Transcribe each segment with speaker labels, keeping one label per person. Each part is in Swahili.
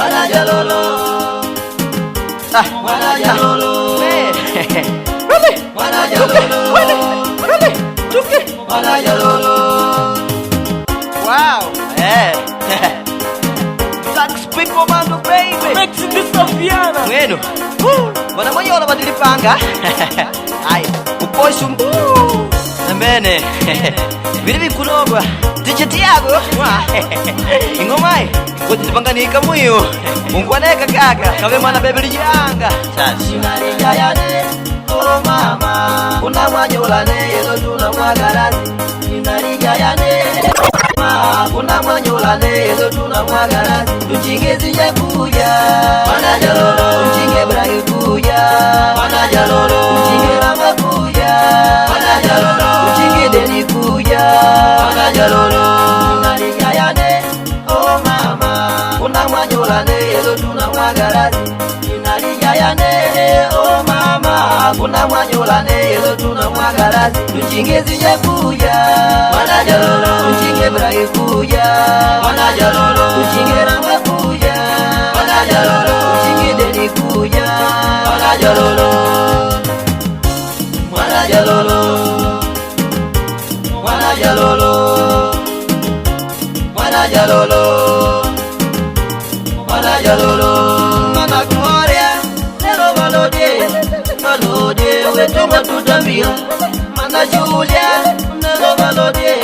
Speaker 1: Mwanajalolo, Mwanajalolo, Mwanajalolo.
Speaker 2: Wow. Sax Big Commando baby.
Speaker 1: Mixing this Sofiana.
Speaker 2: Bueno. Bwana mwenye wanabadili panga. Hai, upoishu mbu. Amene. Vile vikulogwa. Ticheti yako. Ingomai. Kuti tipanganika muyo. Mungu aneka kaka. Kawe mwana bebe lijanga. Sasa.
Speaker 1: Inalijayane. Oh mama. Unamwanyolane. Yezo tunamwagalazi. Inalijayane. Kuna mwanyolane yezo tunamwagalazi. Tuchingezi ya kuya. Mwanajalolo. Tuchinge bragi kuya. Mwanajalolo. Tuchinge rama kuya. Mwanajalolo. Tuchinge deni kuya. Mwanajalolo. Inalijayane. Oh mama. Kuna mwanyolane yezo tunamwagalazi. Inalijayane. Oh mama. Kuna mwanyolane yezo tunamwagalazi. Tuchingezi ya kuya. Mwanajalolo. Tuchinge bragi kuya. Mwanajalolo. Tuchinge rama kuya. Mwanajalolo. Tuchinge deni kuya. Mwanajalolo. Mwanajalolo. Mwanajalolo. Mwanajalolo. Mwanajalolo. Mana Gloria. Nero valode. Valode. Wetuma tutambia. Mana Julia. Nero valode.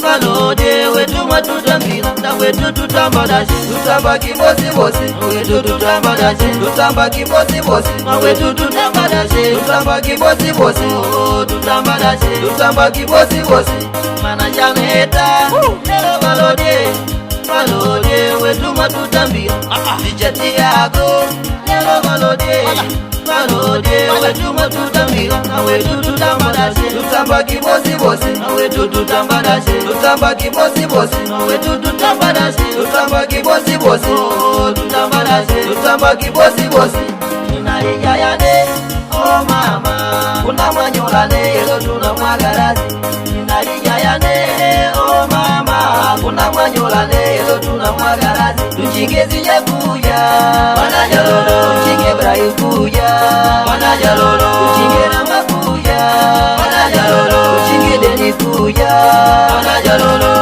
Speaker 1: Valode. Wetuma tutambia. Na wetu tutambadashi. Tutamba kibosi bosi. Wetu tutambadashi. Tutamba kibosi bosi. Na wetu tutambadashi. Tutamba kibosi bosi. Oh tutambadashi. Tutamba kibosi bosi. Mana Janeta. Nero valode. Valode. Wetuma tutambia. Ticheti yako. Nero valode. Valode. Wetuma tutambia. Na wetu tutambadashi. Tutamba kibosi bosi. Na wetu tutambadashi. Tutamba kibosi bosi. Na wetu tutambadashi. Tutamba kibosi bosi. Oh tutambadashi. Tutamba kibosi bosi. Inalijayane. Oh mama. Kuna mwanyolane yezo tunamwagalazi. Inalijayane. Oh mama. Kuna mwanyolane yezo tunamwagalazi. Tuchingezi ya kuya. Mwanajalolo. Tuchinge bragi kuya. Mwanajalolo. Tuchinge rama kuya. Mwanajalolo. Tuchinge deni kuya. Mwanajalolo.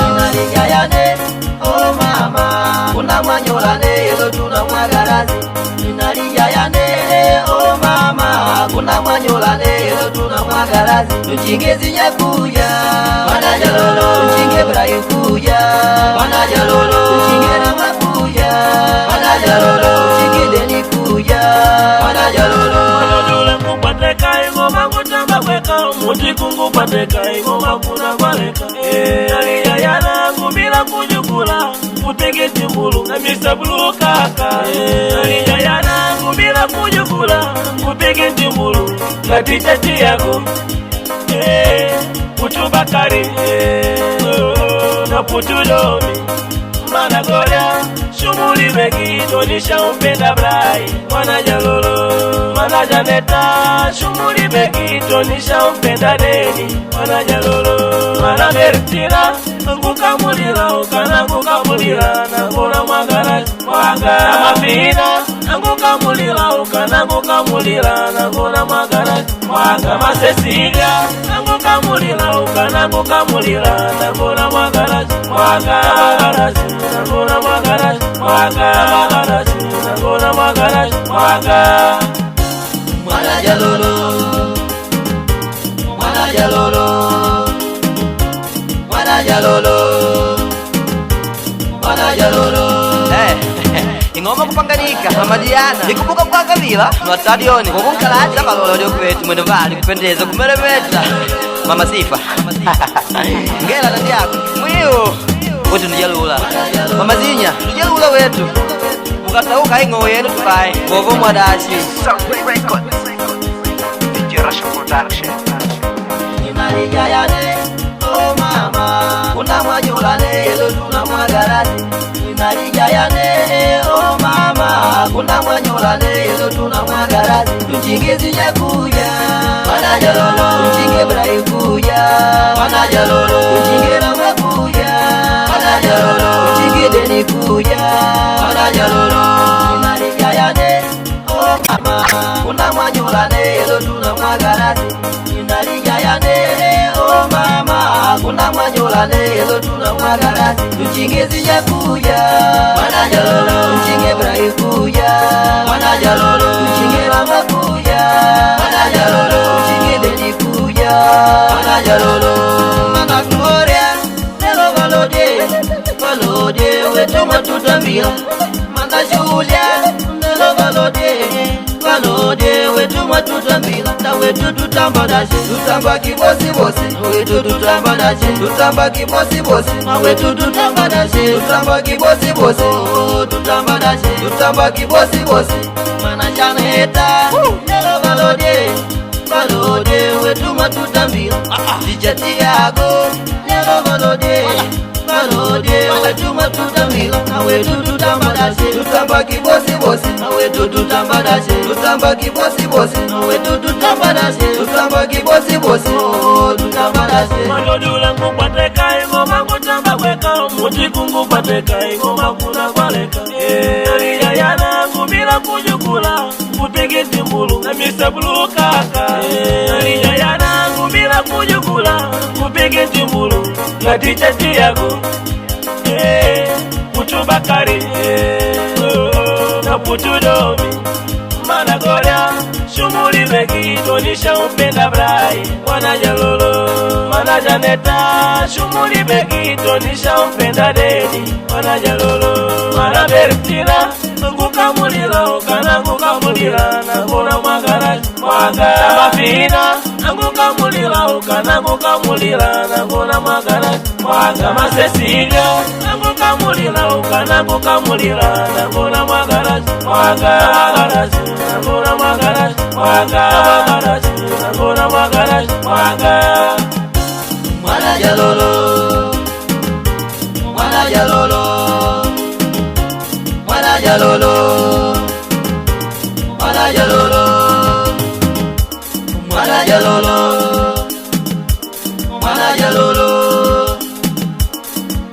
Speaker 1: Inalijayane. Oh mama. Kuna mwanyolane yezo tunamwagalazi. Inalijayane. Oh mama. Kuna mwanyolane yezo tunamwagalazi. Tuchingezi ya kuya. Mwanajalolo. Tuchinge bragi kuya. Mwanajalolo. Tuchinge rama kuya. Mwanajalolo. Tuchinge deni kuya. Mwanajalolo.
Speaker 3: Mwanajalolo kupateka ingoma kutamba kweka. Muti kungupateka ingoma kuna kwaleka. Aliyayana ngubila kujukula. Kutegeti mbulu na misa bulu kaka. Aliyayana ngubila kujukula. Kutegeti mbulu na ticheti yako. Putu Bakari na Putu Domi. Mana Gloria. Shumuli begi tonisha umpenda brai. Mwanajalolo. Mana Janeta. Shumuli begi tonisha umpenda deni. Mwanajalolo. Mana Bertina. Anguka mulila ukana anguka mulila. Nanguna mwagalazi mwaga. Mafina. Anguka mulila ukana anguka mulila. Nanguna mwagalazi mwaga. Masesilia. Anguka mulila ukana anguka mulila. Nanguna mwagalazi mwaga. Nanguna mwagalazi mwaga. Nanguna mwagalazi mwaga.
Speaker 1: Mwanajalolo. Mwanajalolo. Mwanajalolo. Mwanajalolo.
Speaker 2: Ingoma kupanganika Mamadiana. Nikumbuka kwa kabila Matadioni. Kubunkalaji na balola leo kwetu mwendo vali kupendeza kumeremeta. Mama Sifa. Ngela na yako. Mwiyo. Wetu ndijalula. Mama Zinya, ndijalula wetu. Mukatauka ingo yenu tukai. Bovo mwadashi.
Speaker 1: Inalijayane. Oh mama. Kuna mwanyolane yezo tunamwagalazi. Inalijayane. Oh mama. Kuna mwanyolane yezo tunamwagalazi. Tuchingezi ya kuya. Mwanajalolo. Tuchinge bragi kuya. Mwanajalolo. Tuchinge rama kuya. Mwanajalolo. Tuchinge deni kuya. mwana jalolo inalijayane oh mama kuna mwanyulane elo tuna mwagarasi inalijayane oh mama kuna mwanyulane elo tuna mwagarasi tuchingezi jakuya mwana jalolo tuchinge brai kuya mwana jalolo tuchinge mama kuya mwana jalolo tuchinge deni kuya mwana jalolo mwana gloria nelo valode wetu matutambia mwana Julia nelo valode wetu matutambia na wetu tutambadashi tutamba kibosi bosi wetu tutambadashi tutamba kibosi bosi na wetu tutambadashi tutamba kibosi bosi tutambadashi tutamba kibosi bosi mwana Janeta nelo valode wetu matutambia dijati yako nelo valode wetu matutambia na wetu tutambadashi tutamba kibosi bosi na wetu tutambadashi tutamba kibosi bosi na wetu tutambadashi tutamba kibosi bosi tutambadashi
Speaker 3: malodula ngupateka ingoma ngutamba kweka muti kungupateka ingoma kuna kwaleka aliyayana ngubila kujukula kutegeti mbulu na Mr. Blue kaka aliyayana ngubila kujukula kutegeti mbulu na tichati yako Putu Bakari na Putu Domi Managoria Shumuli Beki Tonisha upenda brai Mwana Jalolo Mwana Janeta Shumuli Beki Tonisha upenda Dedi Mwana Jalolo Mwana Bertina Nguka mulila Ukana nguka mulila Nanguna mwagara Mwaga Mafina Nguka mulila Ukana nguka mulila Nanguna mwagara Mwaga Masesiga Nguka mulila Ukana nguka mulila Nanguna mwagara Mwaga Nanguna mwagara Mwaga Nanguna mwagara Mwaga
Speaker 1: Mwana Jalolo Mwana Jalolo Mwana Jalolo Mwana Jalolo Mwana Jalolo Mwana Jalolo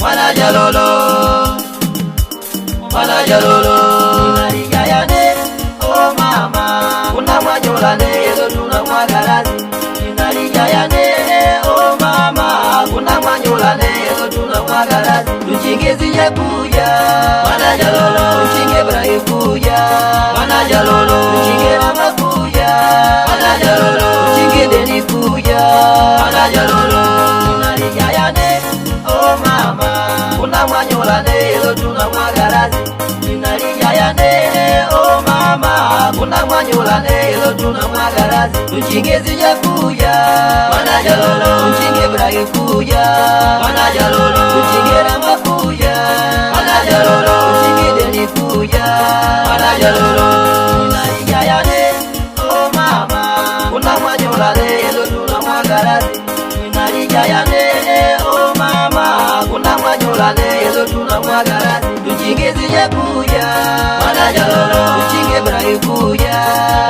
Speaker 1: Mwana Jalolo Mwana Jalolo inalijayane oh mama kuna mwanyolane elo tuna mwagarasi inalijayane oh mama kuna mwanyolane elo tuna mwagarasi tuchingezi jakuya Mwana Jalolo tuchinge brai kuya Mwana Jalolo tuchinge mama kuya Mwana Jalolo tuchinge deni kuya Mwana Jalolo inalijayane oh mama kuna mwanyolane elo tuna mwagarasi inalijayane oh mama kuna mwanyolane elo tuna mwagarasi tuchingezi jakuya Mwana Jalolo tuchinge brai kuya Mwana Jalolo tuchinge rama kuya Mwana Jalolo tuchinge deni kuya Mwana Jalolo inalijayane oh mama kuna mwanyolane elo tuna mwagarasi inalijayane oh mama kuna mwanyolane elo tuna mwagarasi tuchingezi jakuya Mwana Jalolo tuchinge brai kuya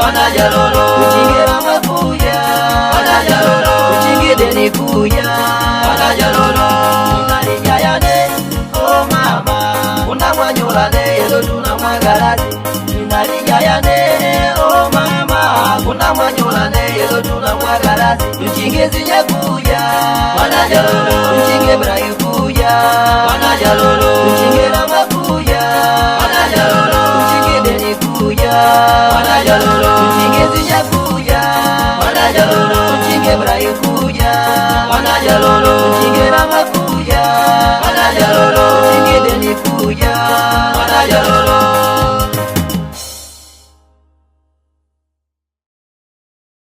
Speaker 1: Mwana Jalolo tuchinge rama kuya Mwana Jalolo tuchinge deni kuya Mwana Jalolo inalijayane oh mama kuna mwanyolane elo tuna mwagarasi inalijayane oh mama kuna mwanyolane elo tuna mwagarasi tuchingezi jakuya Mwana Jalolo tuchinge brai kuya Mwana Jalolo tuchinge rama kuya Mwana Jalolo tuchinge deni kuya Mwana Jalolo tuchingezi jakuya Mwana Jalolo tuchinge brai kuya Mwana Jalolo tuchinge rama kuya Mwana Jalolo tuchinge deni kuya Mwana Jalolo